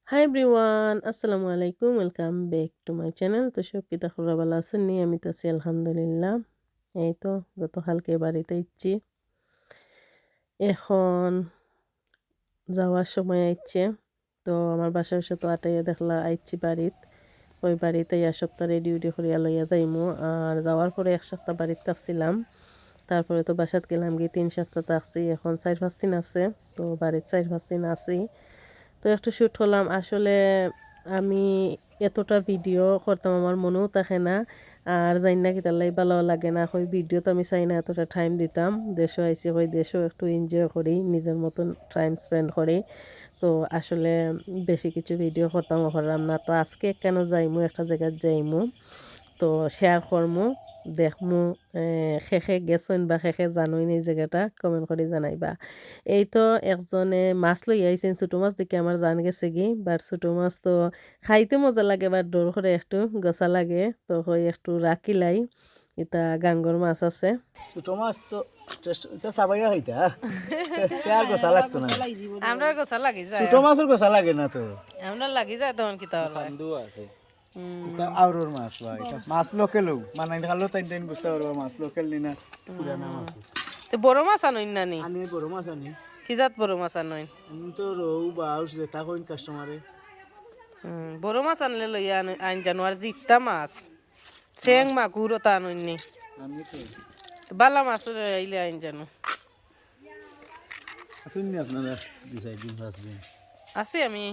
Hi everyone, আসসালামু আলাইকুম। Welcome back to my channel. তো সব কি তাহলে ভালো আছেন নি? আমি তো আছি আলহামদুলিল্লাহ। এই তো গতকালকে বাড়িতে ইচ্ছি, এখন যাওয়ার সময় আইচ্ছে। তো আমার বাসার সাথে আটাইয়া দেখলা আইচ্ছি বাড়িত। ওই বাড়িতে এক সপ্তাহ রেডি উডি করিয়া লইয়া যাইমু। আর যাওয়ার পরে এক সপ্তাহ বাড়িতে থাকছিলাম। তারপরে তো বাসাত গেলাম গিয়ে 3 সপ্তাহ থাকছি। এখন 4-5 দিন আছে। তো বাড়িতে 4-5 দিন আছি। তো একটু শ্যুট হলাম। আসলে আমি এতটা ভিডিও করতাম আমার মনেও থাকে না। আর জানি না কি তার লাই ভালো লাগে না, ওই ভিডিও তো আমি চাই না এতটা টাইম দিতাম। দেশও আইসি, ওই দেশও একটু এনজয় করি, নিজের মতন টাইম স্পেন্ড করি। তো আসলে বেশি কিছু ভিডিও করতাম পারলাম না। তো আজকে কেন যাইমু, একটা জায়গায় যাইমু, তো শেয়ার করমু, দেখমু। শেষে গেছেন বা শেষে জানোই এই জায়গাটা, কমেন্ট করে জানাইবা। এই তো একজনে মাছ লই আইছেন, ছোটো মাছ দেখে আমার জান গেছে কি, বাট ছোটো মাছ তো খাইতে মজা লাগে, বাট ডর করে একটু গছা লাগে। তো হই একটু রাখিলাই, এটা গাঙ্গর মাছ আছে। ছোট মাছ তো এটা চাবাইয়া খাইতা আর গোসা লাগতো না। আমরা গোছা লাগি যায়, ছোট মাছের গোসা লাগে না তো। আমরা লাগি যায় তখন কি তাহলে চান্দু আছে এটা আউরোর মাছ বা এটা মাছ লোকেলও মানে খালো তাই তাই বুঝতে পারবো মাছ লোকেল নি না পুরানা মাছ। তো বড় মাছ আনইন নানি, আনি বড় মাছ আনি, কি জাত বড় মাছ আনইন? আমি তো রৌ বাউস যেটা কইন কাস্টমারে। বড় মাছ আনলে লইয়া আইন জানো। আর জিত্তা মাছ, চেং মাগুর তা আনইনি, আমি তো বালা মাছ আইলে আইন জানো। আসুন নি আপনারা দিন 5 দিন আছি আমি।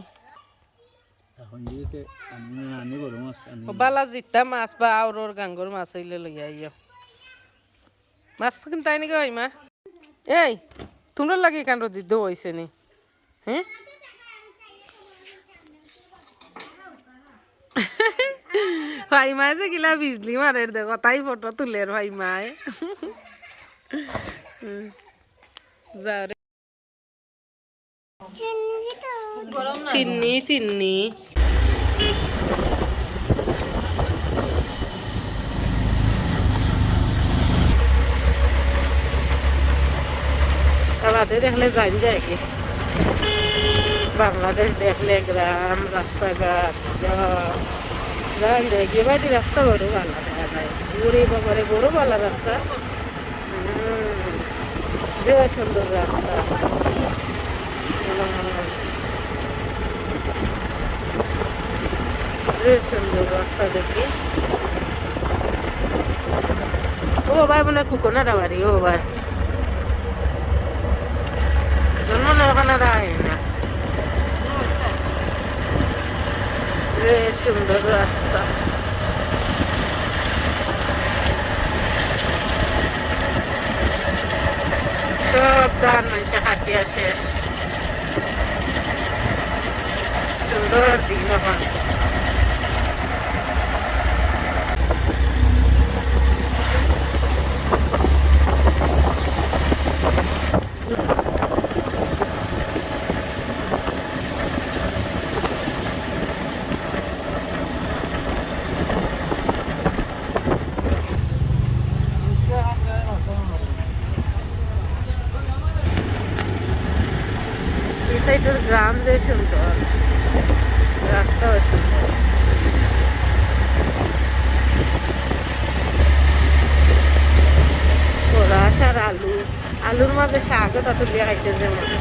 এখন দিকে আমি আনি বড় মাছ আনি। বালা জিত্তা মাছ বা আউরোর গাঙ্গর মাছ হইলে লইয়া আইয়া। মাছ কিন্তু তাই নাকি হয় মা? এই তোমরা লাগে কাণ্ড দিতে হয়েছে নি? হ্যাঁ, ভাই মায় যে গিলা বিজলি মারের দেখো, তাই ফটো তুলের ভাই মায়। যাও রে। চিন্নি চিন্নি আমাদের দেখলে জান যায় কি, বাংলাদেশ দেখলে গ্রাম রাস্তাঘাট জান যায় কি, বাড়ি রাস্তা বড় ভালো দেখা যায়। ঘুরে বাবারে বড় ভালো রাস্তা, যে সুন্দর রাস্তা। যে সুন্দর রাস্তা দেখি। ও ভাই মনে কুকোনাটা বাড়ি, ও ভাই জন্ম ওখানে রায় না। যে সুন্দর রাস্তা, সব ধান মানুষে খাটিয়া শেষ। সুন্দর দিন এখন। এই সাইডের গ্রাম যে সুন্দর, রাস্তাও সুন্দর। পলাশ আর আলু, আলুর মাঝে শাকও তা তুলিয়া খাইতে যে মজা।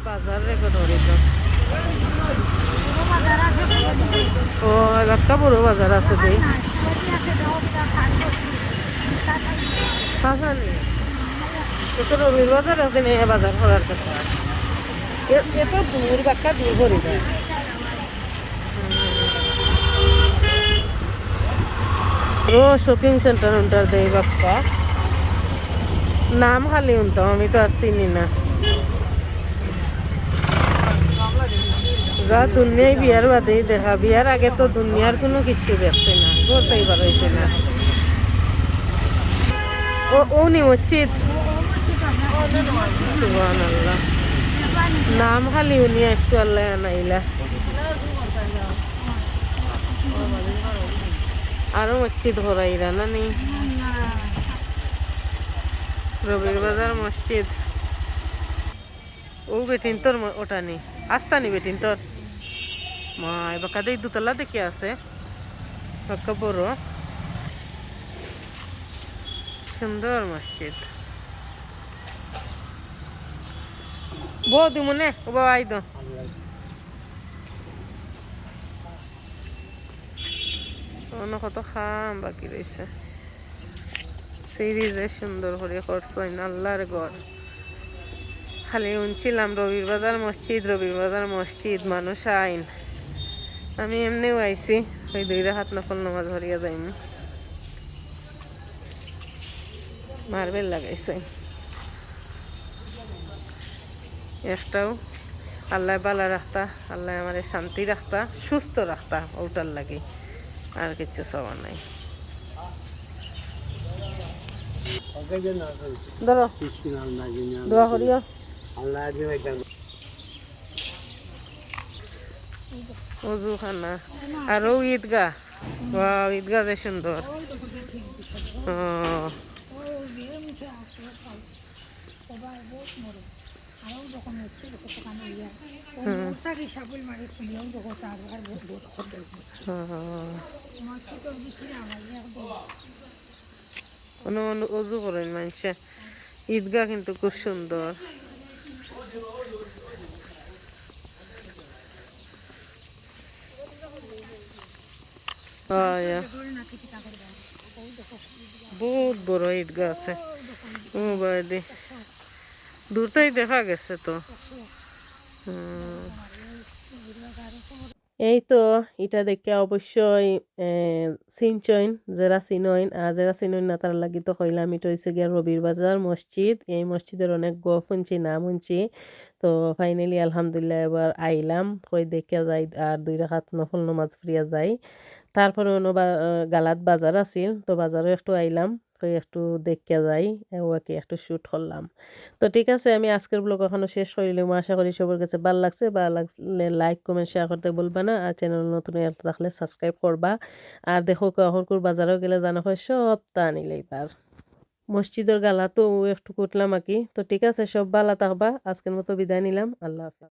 বাজার রেকর্ড করিত। ও একটা বড় বাজার আছে দেই। তো রবির বাজার আছে, বাজার করার কথা এত দূর, বাক্কা দূর করে যায়। ও শপিং সেন্টার উন্টার দেই বাপ্পা নাম খালি উনতাম আমি তো আর চিনি না যা দুনিয়ায় বিয়ার বাদেই দেখা বিয়ার আগে তো দুনিয়ার কোনো কিচ্ছু দেখছে না ঘরটাই বার হয়েছে না ও নি মসজিদ সুবহানাল্লাহ নাম খালি উনি আজকে আল্লাহ আনাইলা আরো মসজিদ হরাইরা না নি রবির বাজার মসজিদ ও বেটিন তোর ওটা নি আস্তা নি বেটিন তোর মা এবার কাদের দুতলা দেখে আছে বাক্কা বড় সুন্দর মসজিদ বউ দিমুনে ও বাবা আই দো অন্য কত খাম বাকি রয়েছে সিরিজে সুন্দর করে করছেন আল্লাহর ঘর খালি উনছিলাম রবির বাজার মসজিদ মানুষ আইন আমি এমনিও আইছি ওই 2 রাকাত নফল নামাজ হরিয়া যাইম মার্বেল লাগাইছে একটাও আল্লাহ বালা রাখতা আল্লাহ আমার শান্তি রাখতা সুস্থ রাখতা ওটার লাগে আর কিছু চাওয়া নাই ধরো দোয়া করিও অজু খানা আরো ঈদগাহ ঈদগাহ যে সুন্দর অজু করেন মানুষে ঈদগাহ কিন্তু খুব সুন্দর বহুত বড় ঈদগাহ আছে ও বাইদি দূর থেকে দেখা গেছে তো এই তো এটা দেখে অবশ্যই চিনচইন যারা চিনইন আর যারা চিনইন না তার লাগি তো কইলাম এটা হয়েছে গিয়া রবির বাজার মসজিদ এই মসজিদের অনেক গপ শুনছি নাম শুনছি তো ফাইনালি আলহামদুলিল্লাহ এবার আইলাম কই দেখে যাই আর 2 রাকাত নফল নামাজ ফিরিয়া যাই তারপরে অন্য গালাত বাজার আছিল তো বাজারও একটু আইলাম কই একটু দেখে যাই ওকে একটু শ্যুট করলাম তো ঠিক আছে আমি আজকের ব্লগ এখনো শেষ করিলাম আশা করি সবার কাছে ভালো লাগছে ভালো লাগলে লাইক কমেন্ট শেয়ার করতে বলবা না আর চ্যানেল নতুন থাকলে সাবস্ক্রাইব করবা আর দেখো কহরকুর বাজারেও গেলে জানা হয় সব তা নিলে এবার মসজিদের গালা তো একটু কুটলাম আর কি তো ঠিক আছে সব ভালো থাকবা আজকের মতো বিদায় নিলাম আল্লাহ হাফেজ